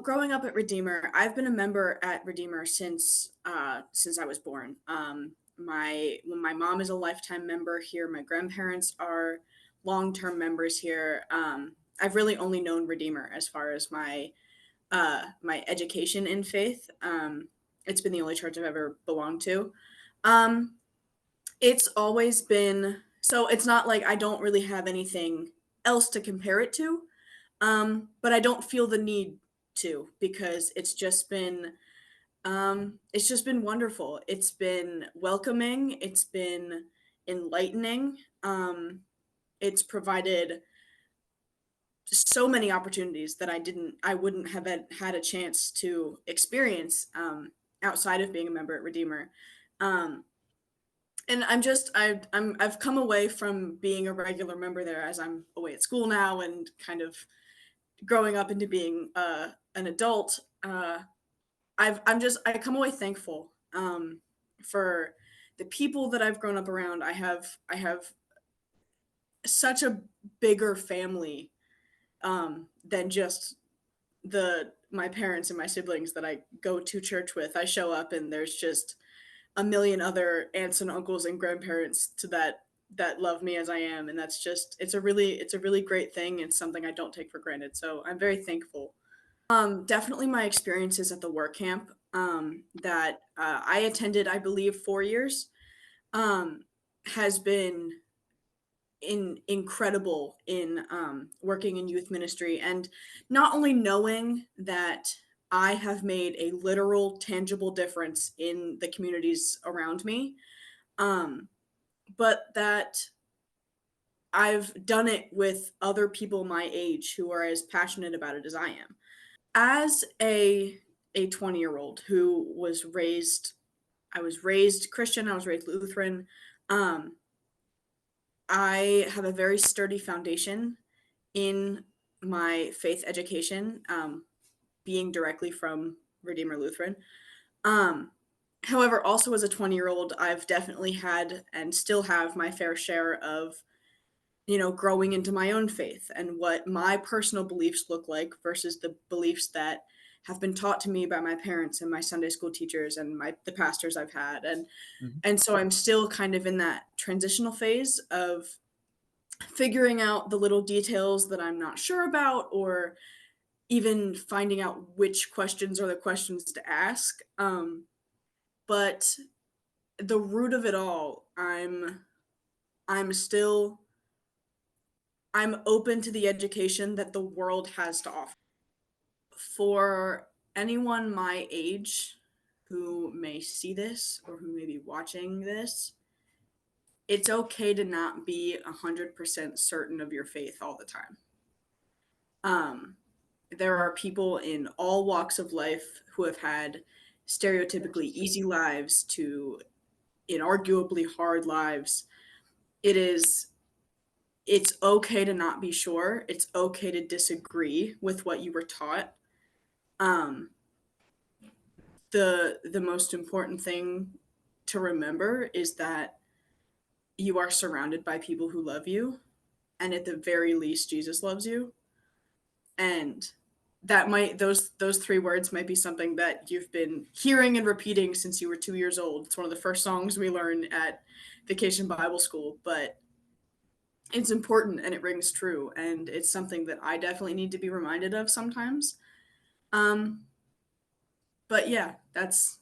growing up at Redeemer, I've been a member at Redeemer since I was born. My mom is a lifetime member here. My grandparents are long-term members here. I've really only known Redeemer as far as my education in faith. It's been the only church I've ever belonged to. Um, it's always been so. It's not like I don't really have anything else to compare it to. But I don't feel the need to because it's just been wonderful. It's been welcoming, it's been enlightening. It's provided so many opportunities that I wouldn't have had a chance to experience outside of being a member at Redeemer. Um, and I've come away from being a regular member there as I'm away at school now and kind of growing up into being an adult. I come away thankful for the people that I've grown up around. I have such a bigger family than just the my parents and my siblings that I go to church with. I show up and there's just a million other aunts and uncles and grandparents that love me as I am, and that's just it's a really great thing. It's something I don't take for granted. So I'm very thankful. Definitely my experiences at the work camp that I attended, I believe, 4 years, has been incredible in working in youth ministry and not only knowing that I have made a literal, tangible difference in the communities around me, um, but that I've done it with other people my age who are as passionate about it as I am. As a 20-year-old who was raised I was raised Christian, I was raised Lutheran, um, I have a very sturdy foundation in my faith education, being directly from Redeemer Lutheran. Um, However, also as a 20-year-old, I've definitely had and still have my fair share of, growing into my own faith and what my personal beliefs look like versus the beliefs that have been taught to me by my parents and my Sunday school teachers and the pastors I've had. And Mhm. and so I'm still kind of in that transitional phase of figuring out the little details that I'm not sure about or even finding out which questions are the questions to ask. But the root of it all, I'm still I'm open to the education that the world has to offer. For anyone my age who may see this or who may be watching this, it's okay to not be 100% certain of your faith all the time. Um, there are people in all walks of life who have had stereotypically easy lives to inarguably hard lives. It is it's okay to not be sure. It's okay to disagree with what you were taught. Um, the most important thing to remember is that you are surrounded by people who love you, and at the very least Jesus loves you. And that might those three words might be something that you've been hearing and repeating since you were 2 years old. It's one of the first songs we learn at Vacation Bible School, but it's important and it rings true, and it's something that I definitely need to be reminded of sometimes. Um, but yeah, that's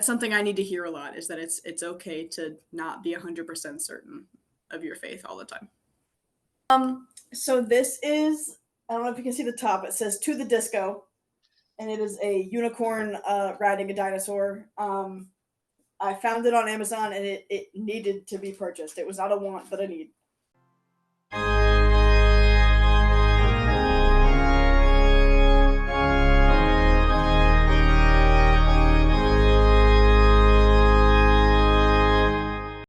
something I need to hear a lot is that it's okay to not be 100% certain of your faith all the time. So this is I don't know if you can see the top. It says to the disco, and it is a unicorn riding a dinosaur. I found it on Amazon and it needed to be purchased. It was not a want, but a need.